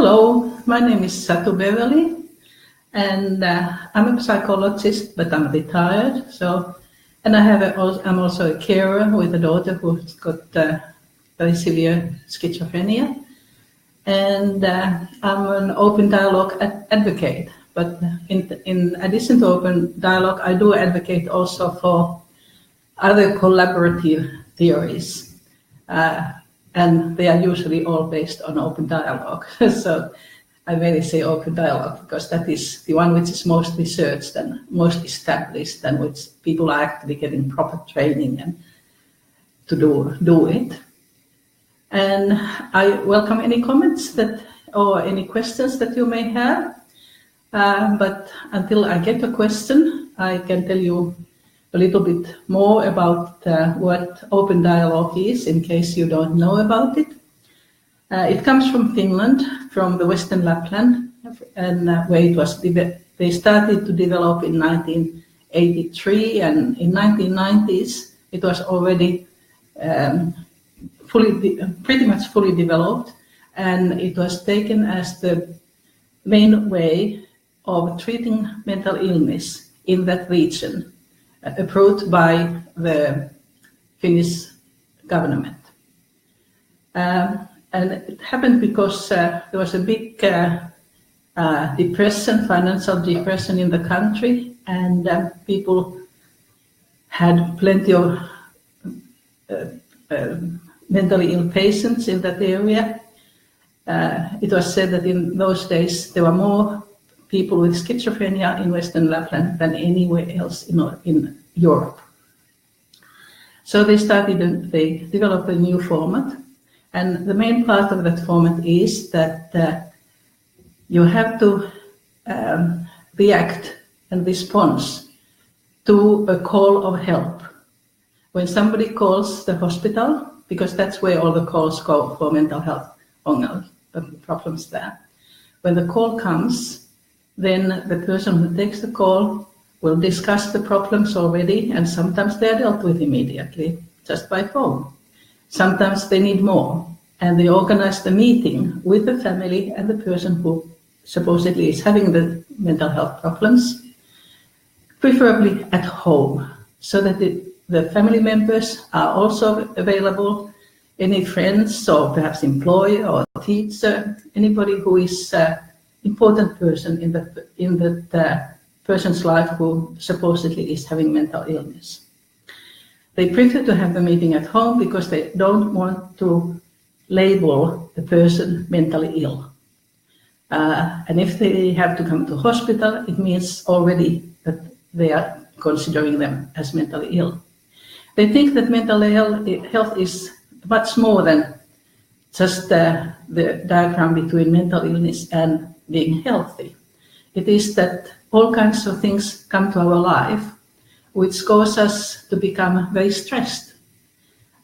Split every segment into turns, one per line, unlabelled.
Hello, my name is Satu Beverley, and I'm a psychologist, but I'm retired. And I'm also a carer with a daughter who's got very severe schizophrenia, and I'm an open dialogue advocate. But in addition to open dialogue, I do advocate also for other collaborative theories, and they are usually all based on open dialogue. So I really say open dialogue because that is the one which is most researched and most established, and which people are actually getting proper training and to do it. And I welcome any comments or any questions that you may have. But until I get a question, I can tell you a little bit more about what open dialogue is, in case you don't know about it. It comes from Finland, from the Western Lapland, and where it was they started to develop in 1983, and in 1990s it was already pretty much fully developed, and it was taken as the main way of treating mental illness in that region, approved by the Finnish government. And it happened because there was a big financial depression in the country, and people had plenty of mentally ill patients in that area. It was said that in those days there were more people with schizophrenia in Western Lapland than anywhere else in Europe. So they developed a new format, and the main part of that format is that you have to react and respond to a call of help. When somebody calls the hospital, because that's where all the calls go for mental health problems there. When the call comes, then the person who takes the call will discuss the problems already, and sometimes they are dealt with immediately, just by phone. Sometimes they need more, and they organize the meeting with the family and the person who supposedly is having the mental health problems, preferably at home, so that the family members are also available. Any friends or perhaps employer or teacher, anybody who is important person in that person's life who supposedly is having mental illness. They prefer to have the meeting at home because they don't want to label the person mentally ill. And if they have to come to hospital, it means already that they are considering them as mentally ill. They think that mental health is much more than just the diagram between mental illness and being healthy. It is that all kinds of things come to our life which cause us to become very stressed,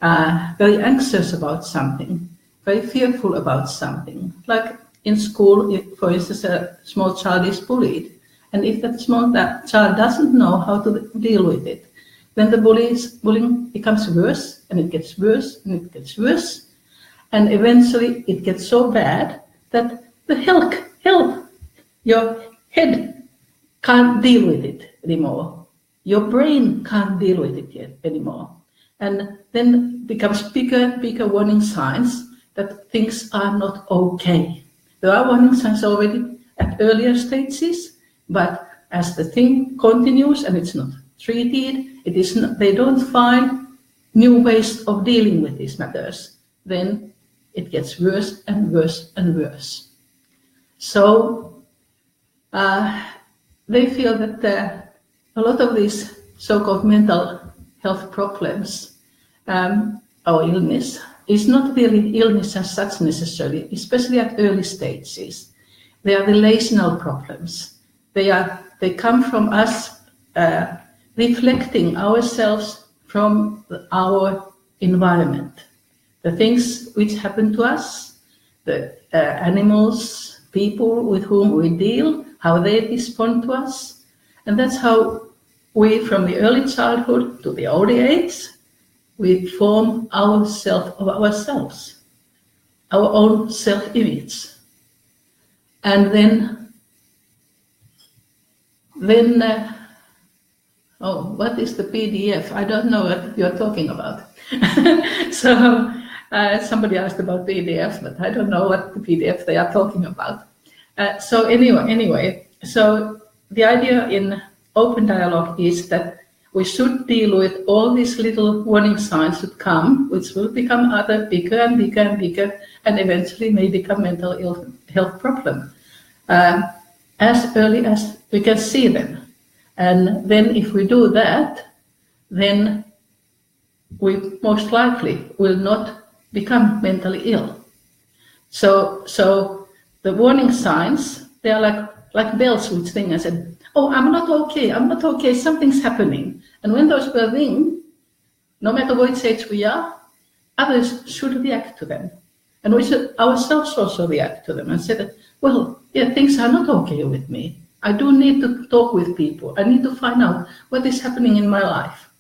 very anxious about something, very fearful about something. Like in school, if, for instance, a small child is bullied, and if that child doesn't know how to deal with it, then the bullying becomes worse, and it gets worse, and it gets worse, and eventually it gets so bad that the help, your head can't deal with it anymore. Your brain can't deal with it anymore. And then becomes bigger warning signs that things are not okay. There are warning signs already at earlier stages, but as the thing continues and it's not treated, they don't find new ways of dealing with these matters, then it gets worse and worse and worse. So they feel that a lot of these so-called mental health problems or illness is not really illness as such necessarily, especially at early stages. They are relational problems. They come from us reflecting ourselves from our environment. The things which happen to us, the animals, people with whom we deal, how they respond to us. And that's how we, from the early childhood to the older age, we form our self of ourselves, our own self-image. And then what is the PDF? I don't know what you're talking about. So somebody asked about PDF, but I don't know what the PDF they are talking about. So anyway, so the idea in open dialogue is that we should deal with all these little warning signs that come, which will become bigger and bigger and bigger, and eventually may become mental health problem, as early as we can see them. And then if we do that, then we most likely will not become mentally ill. So the warning signs, they are like bells which ring and said, oh, I'm not okay, something's happening. And when those bells ring, no matter what age we are, others should react to them. And we should ourselves also react to them and say that, well, yeah, things are not okay with me. I do need to talk with people. I need to find out what is happening in my life.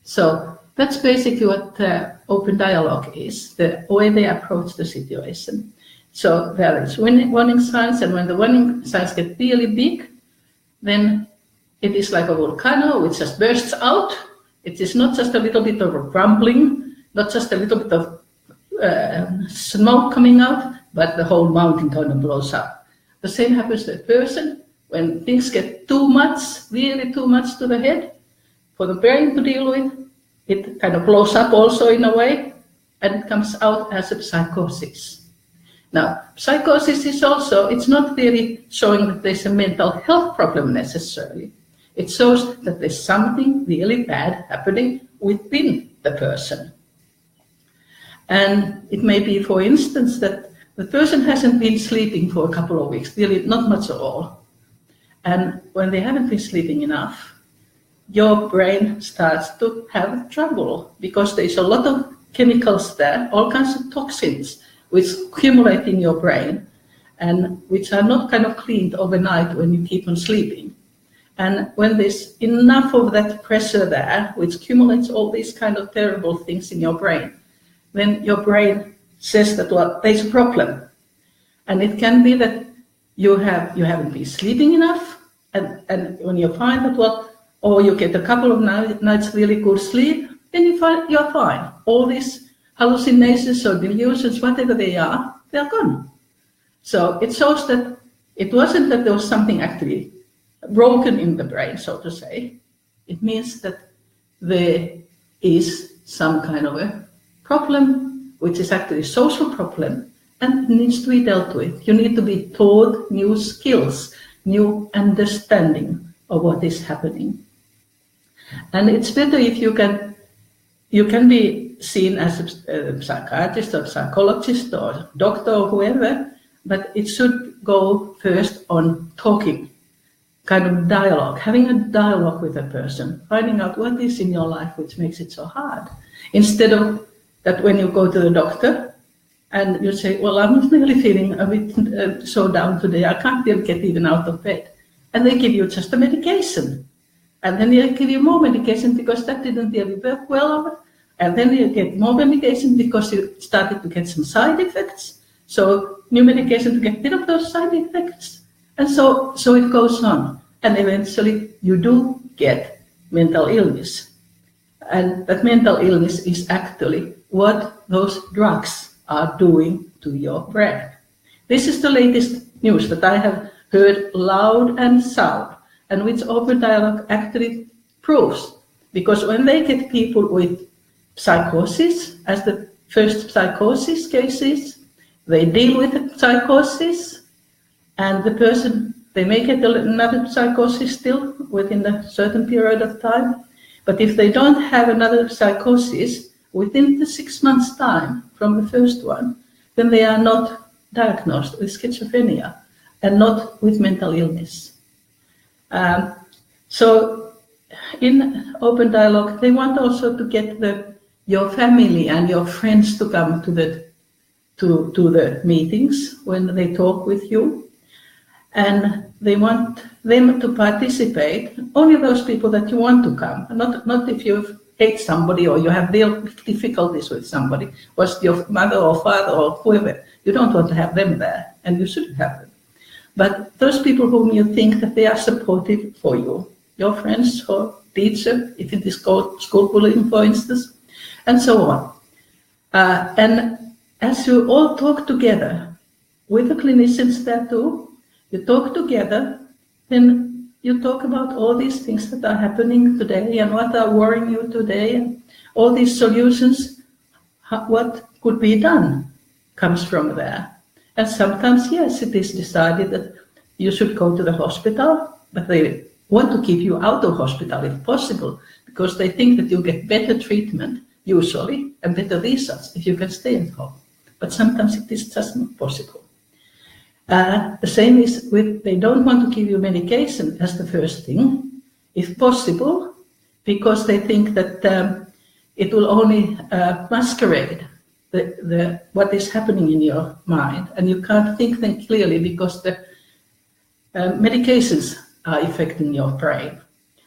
So that's basically what open dialogue is, the way they approach the situation. So there is warning signs, and when the warning signs get really big, then it is like a volcano which just bursts out. It is not just a little bit of a rumbling, not just a little bit of smoke coming out, but the whole mountain kind of blows up. The same happens to a person when things get too much, really too much to the head for the brain to deal with. It kind of blows up also in a way, and it comes out as a psychosis. Now, psychosis is also, it's not really showing that there's a mental health problem necessarily. It shows that there's something really bad happening within the person. And it may be, for instance, that the person hasn't been sleeping for a couple of weeks, really not much at all. And when they haven't been sleeping enough, your brain starts to have trouble because there's a lot of chemicals there, all kinds of toxins, which accumulate in your brain and which are not kind of cleaned overnight when you keep on sleeping. And when there's enough of that pressure there, which accumulates all these kind of terrible things in your brain, then your brain says that, well, there's a problem. And it can be that you haven't been sleeping enough, and when you find that, well, or you get a couple of nights really good sleep, then you find you're fine. All these hallucinations or delusions, whatever they are, they're gone. So it shows that it wasn't that there was something actually broken in the brain, so to say. It means that there is some kind of a problem, which is actually a social problem, and it needs to be dealt with. You need to be taught new skills, new understanding of what is happening. And it's better if you can be seen as a psychiatrist or psychologist or doctor or whoever, but it should go first on talking, kind of dialogue, having a dialogue with a person, finding out what is in your life which makes it so hard. Instead of that when you go to the doctor and you say, well, I'm really feeling a bit so down today, I can't get even out of bed. And they give you just a medication. And then they give you more medication because that didn't really work well. And then you get more medication because you started to get some side effects. So new medication to get rid of those side effects. And so it goes on. And eventually you do get mental illness. And that mental illness is actually what those drugs are doing to your brain. This is the latest news that I have heard loud and sound, and which open dialogue actually proves. Because when they get people with psychosis, as the first psychosis cases, they deal with the psychosis, and the person, they may get another psychosis still within a certain period of time. But if they don't have another psychosis within the 6 months' time from the first one, then they are not diagnosed with schizophrenia and not with mental illness. So in open dialogue, they want also to get your family and your friends to come to the meetings when they talk with you. And they want them to participate, only those people that you want to come, not if you hate somebody or you have real difficulties with somebody, was your mother or father or whoever. You don't want to have them there, and you shouldn't have them. But those people whom you think that they are supportive for you, your friends or teacher, if it is called school bullying, for instance, and so on. And as you all talk together, with the clinicians there too, you talk together, then you talk about all these things that are happening today and what are worrying you today, and all these solutions, what could be done comes from there. And sometimes, yes, it is decided that you should go to the hospital, but they want to keep you out of hospital if possible, because they think that you get better treatment, usually, and better results if you can stay at home. But sometimes it is just not possible. The same is with, they don't want to give you medication as the first thing, if possible, because they think that it will only masquerade the what is happening in your mind, and you can't think then clearly because the medications are affecting your brain.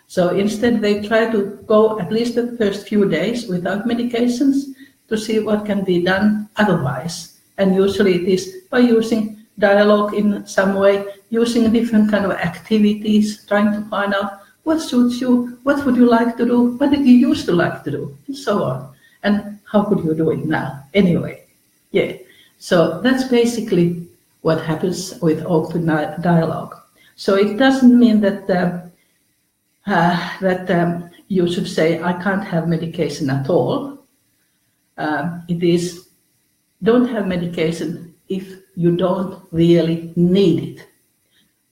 So instead they try to go at least the first few days without medications to see what can be done otherwise. And usually it is by using dialogue in some way, using different kind of activities, trying to find out what suits you, what would you like to do, what did you used to like to do, and so on. And how could you do it now? Anyway, yeah. So that's basically what happens with open dialogue. So it doesn't mean that you should say, I can't have medication at all. It is, don't have medication if you don't really need it.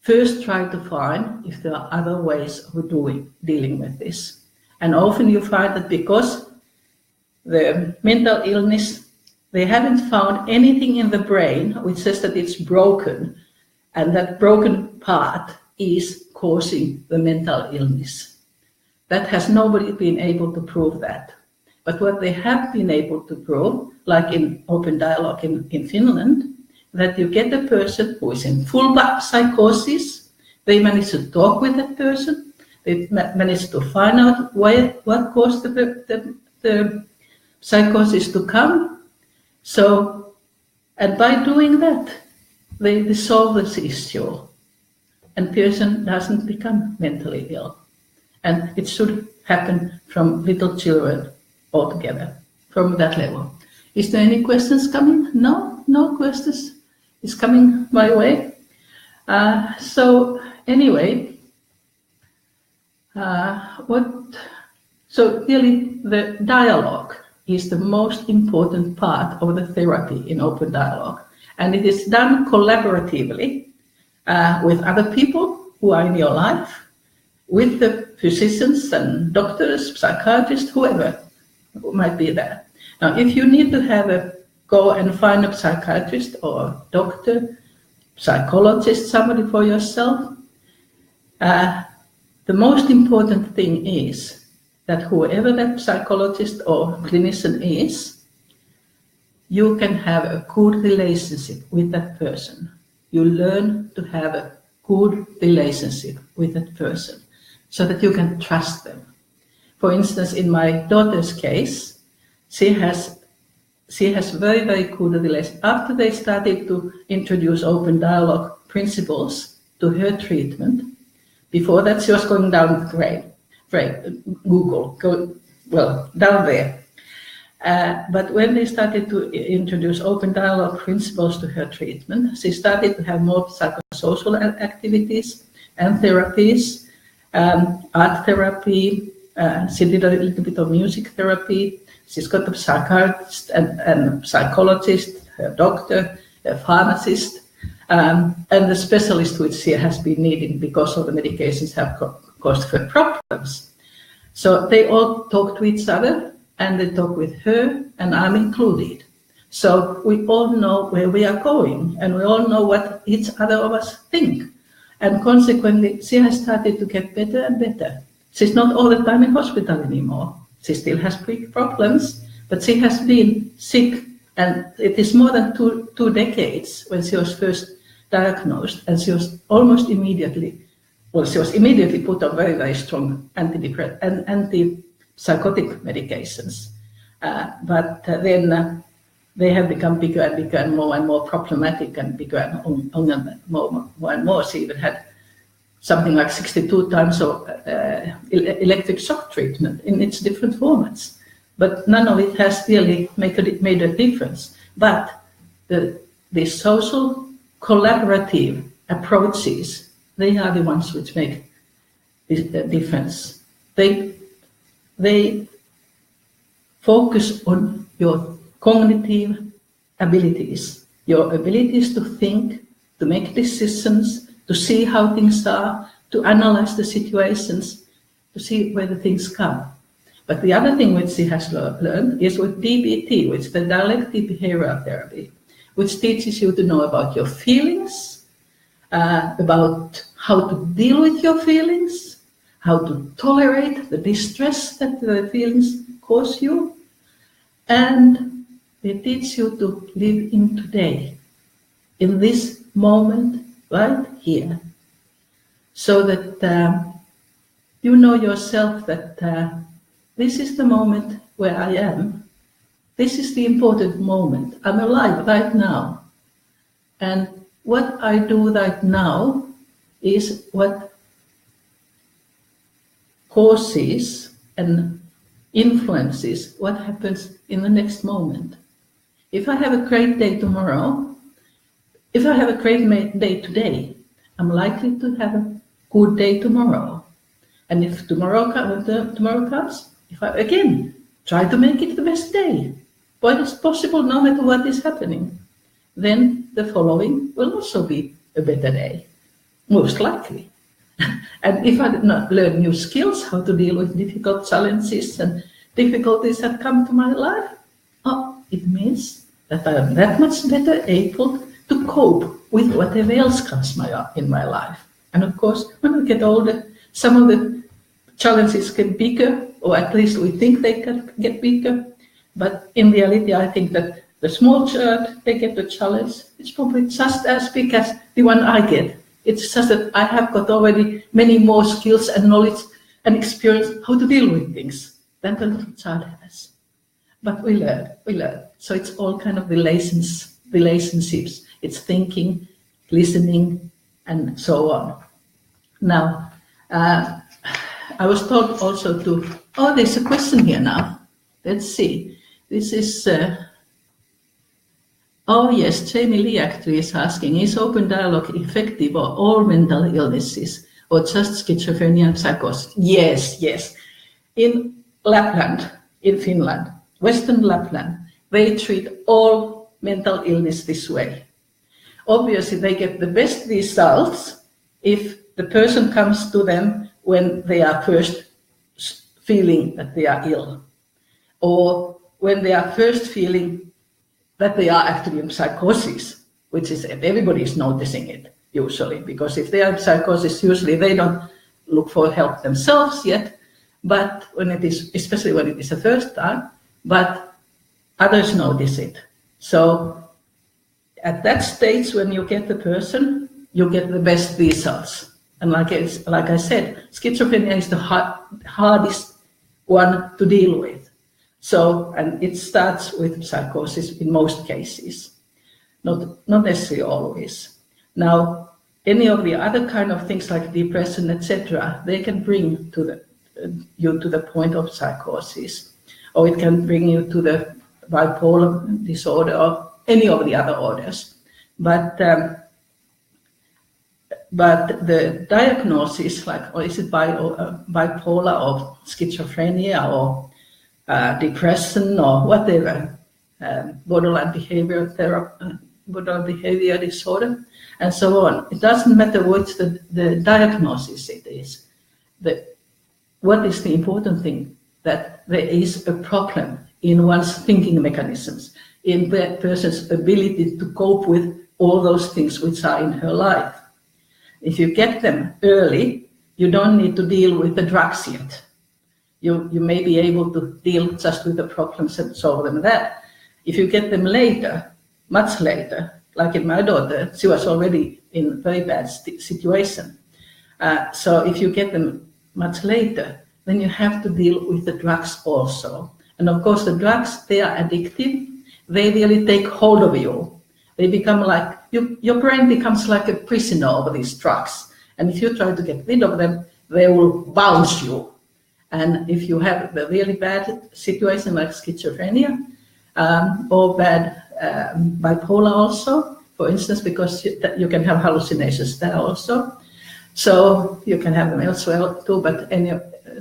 First, try to find if there are other ways of dealing with this. And often you find that because the mental illness, they haven't found anything in the brain which says that it's broken, and that broken part is causing the mental illness. That has nobody been able to prove that. But what they have been able to prove, like in open dialogue in Finland, that you get a person who is in full psychosis, they manage to talk with that person, they manage to find out what caused the psychosis to come. So, and by doing that, they resolve this issue, and person doesn't become mentally ill. And it should happen from little children altogether, from that level. Is there any questions coming? No questions is coming my way. So anyway, so really the dialogue is the most important part of the therapy in open dialogue. And it is done collaboratively with other people who are in your life, with the physicians and doctors, psychiatrists, whoever might be there. Now, if you need to go and find a psychiatrist or doctor, psychologist, somebody for yourself, the most important thing is that whoever that psychologist or clinician is, you can have a good relationship with that person. You learn to have a good relationship with that person so that you can trust them. For instance, in my daughter's case, she has very, very good relationship. After they started to introduce open dialogue principles to her treatment, before that she was going down the drain, down there. But when they started to introduce open dialogue principles to her treatment, she started to have more psychosocial activities and therapies, art therapy. She did a little bit of music therapy. She's got a psychiatrist and psychologist, a doctor, a pharmacist, and the specialist which she has been needing because of the medications have caused her problems. So they all talk to each other, and they talk with her, and I'm included. So we all know where we are going, and we all know what each other of us think. And consequently, she has started to get better and better. She's not all the time in hospital anymore. She still has big problems, but she has been sick, and it is more than two decades when she was first diagnosed, and she was almost immediately, she was immediately put on very, very strong antidepressant and antipsychotic medications. But then they have become bigger and more problematic and bigger and more and more. She even had something like 62 times of electric shock treatment in its different formats. But none of it has really made a difference. But the social collaborative approaches, they are the ones which make the difference. They focus on your cognitive abilities, your abilities to think, to make decisions, to see how things are, to analyze the situations, to see where the things come. But the other thing which she has learned is with DBT, which is the dialectic behavioral therapy, which teaches you to know about your feelings, about how to deal with your feelings, how to tolerate the distress that the feelings cause you, and they teach you to live in today, in this moment, right here, so that you know yourself that this is the moment where I am. This is the important moment. I'm alive right now. And what I do right now is what causes and influences what happens in the next moment. If I have a great day tomorrow, if I have a great day today, I'm likely to have a good day tomorrow. And if tomorrow comes, if I again try to make it the best day, what is possible no matter what is happening, then the following will also be a better day, most likely. And if I did not learn new skills, how to deal with difficult challenges and difficulties that come to my life, it means that I am that much better able to cope with whatever else comes in my life. And of course, when we get older, some of the challenges get bigger, or at least we think they can get bigger. But in reality, I think that the small child, they get the challenge, it's probably just as big as the one I get. It's just that I have got already many more skills and knowledge and experience how to deal with things than the little child has. But we learn. So it's all kind of relationships. It's thinking, listening, and so on. Now, I was told also there's a question here now. Let's see. This is, yes, Jamie Lee actually is asking, is open dialogue effective for all mental illnesses or just schizophrenia and psychosis? Yes. In Lapland, in Finland, Western Lapland, they treat all mental illness this way. Obviously, they get the best results if the person comes to them when they are first feeling that they are ill, or when they are first feeling that they are actually in psychosis, which is everybody is noticing it usually, because if they are in psychosis, usually they don't look for help themselves yet, but when it is, especially when it is the first time, but others notice it. So at that stage, when you get the person, you get the best results. And like I said, schizophrenia is the hardest one to deal with. So, and it starts with psychosis in most cases, not necessarily always. Now, any of the other kind of things like depression, etc., they can bring you to the point of psychosis, or it can bring you to the bipolar disorder or any of the other orders. But the diagnosis, like, or is it bipolar or schizophrenia or depression or whatever, borderline behavior disorder, and so on. It doesn't matter which the diagnosis it is. What is the important thing? That there is a problem in one's thinking mechanisms, in the person's ability to cope with all those things which are in her life. If you get them early, you don't need to deal with the drugs yet. You may be able to deal just with the problems and solve them that. If you get them later, much later, like in my daughter, she was already in a very bad situation. So if you get them much later, then you have to deal with the drugs also. And of course, the drugs, they are addictive. they really take hold of you. They become like, your brain becomes like a prisoner of these drugs. And if you try to get rid of them, they will bounce you. And if you have a really bad situation like schizophrenia, or bad bipolar also, for instance, because you can have hallucinations there also. So you can have them elsewhere too, but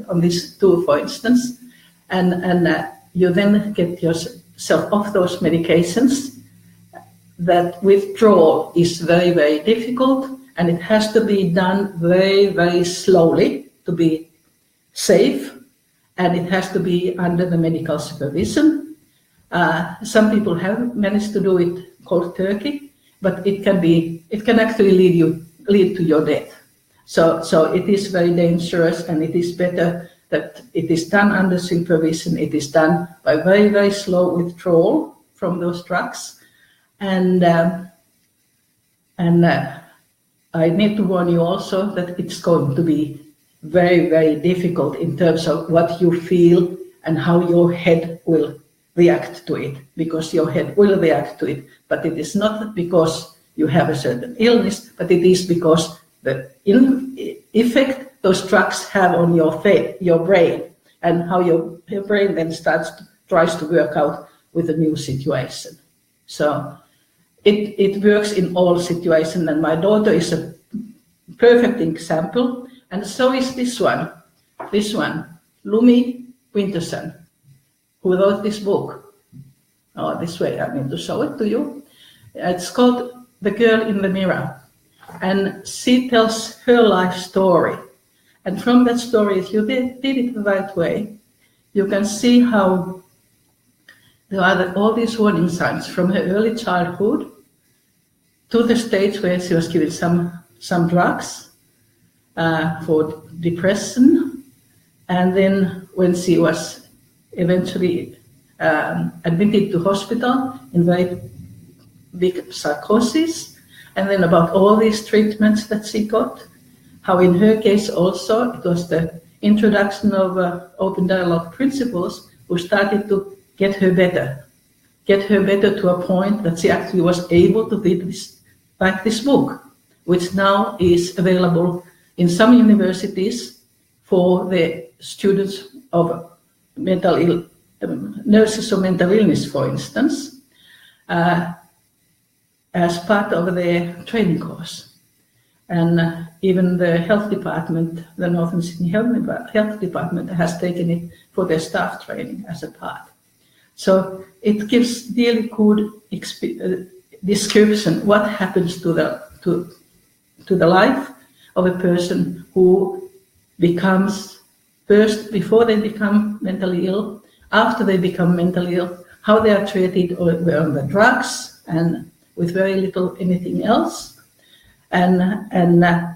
on these two, for instance, and you then get yourself off those medications. That withdrawal is very, very difficult, and it has to be done very, very slowly to be safe, and it has to be under the medical supervision. Some people have managed to do it cold turkey, but it can actually lead to your death. So it is very dangerous, and it is better that it is done under supervision. It is done by very, very slow withdrawal from those drugs. And I need to warn you also that it's going to be very, very difficult in terms of what you feel and how your head will react to it, because your head will react to it. But it is not because you have a certain illness, but it is because the effect those drugs have on your brain, and how your brain then tries to work out with a new situation. So it works in all situations, and my daughter is a perfect example, and so is this one, Lumi Winterson, who wrote this book. Oh, this way, I mean to show it to you. It's called The Girl in the Mirror, and she tells her life story. And from that story, if you did it the right way, you can see how there are all these warning signs from her early childhood to the stage where she was given some drugs for depression, and then when she was eventually admitted to hospital in very big psychosis, and then about all these treatments that she got, how in her case also it was the introduction of open dialogue principles who started to get her better to a point that she actually was able to read this book, which now is available in some universities for the students of nurses of mental illness, for instance, as part of their training course. And even the health department, the Northern Sydney Health Department, has taken it for their staff training as a part. So it gives really good description what happens to the life of a person who becomes, first before they become mentally ill, after they become mentally ill, how they are treated on the drugs and with very little anything else, and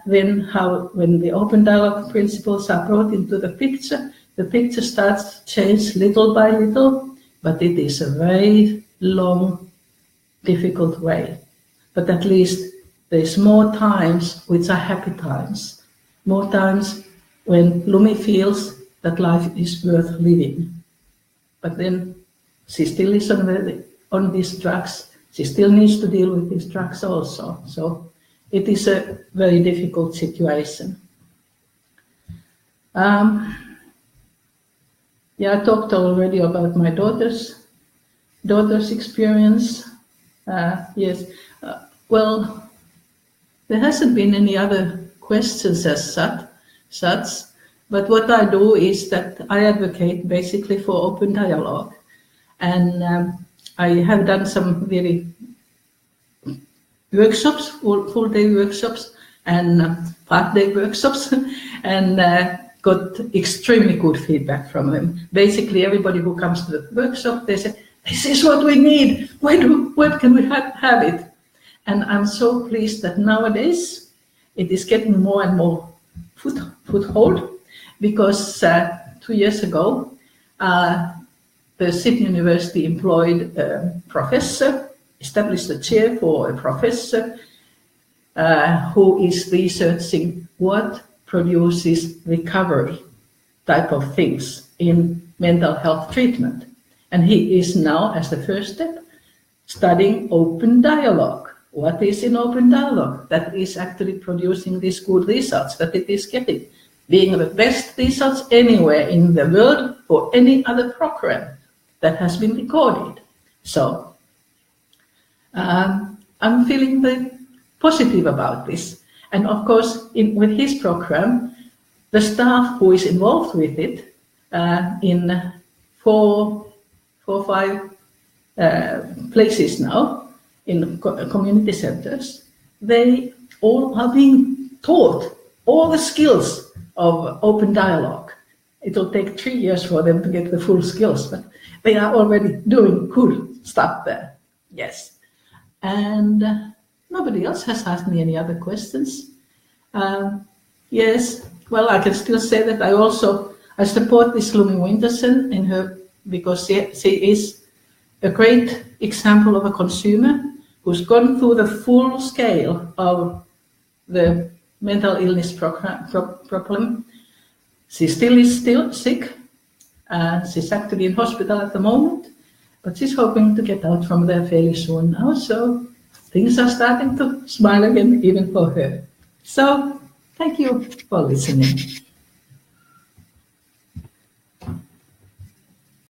then how, when the open dialogue principles are brought into the picture starts to change little by little. But it is a very long, difficult way. But at least there's more times which are happy times, more times when Lumi feels that life is worth living. But then she still is on these drugs. She still needs to deal with these drugs also. So it is a very difficult situation. Yeah, I talked already about my daughter's experience. Yes. Well, there hasn't been any other questions as such, but what I do is that I advocate basically for open dialogue, and I have done some really workshops, full-day workshops and part-day workshops, and got extremely good feedback from them. Basically, everybody who comes to the workshop, they say, "This is what we need. When can we have it?" And I'm so pleased that nowadays it is getting more and more foothold, because 2 years ago, the Sydney University employed a professor, established a chair for a professor who is researching what produces recovery type of things in mental health treatment. And he is now, as the first step, studying open dialogue. What is in open dialogue that is actually producing these good results that it is getting, being the best results anywhere in the world for any other program that has been recorded. So I'm feeling very positive about this. And of course, with his program, the staff who is involved with it in four or five places now in community centers, they all are being taught all the skills of open dialogue. It will take 3 years for them to get the full skills, but they are already doing good stuff there. Yes. And nobody else has asked me any other questions. Yes, well, I can still say that I support this Lumi Winterson in her, because she is a great example of a consumer who's gone through the full scale of the mental illness problem. She still is sick. She's actually in hospital at the moment, but she's hoping to get out from there fairly soon now. So things are starting to smile again, even for her. So thank you for listening.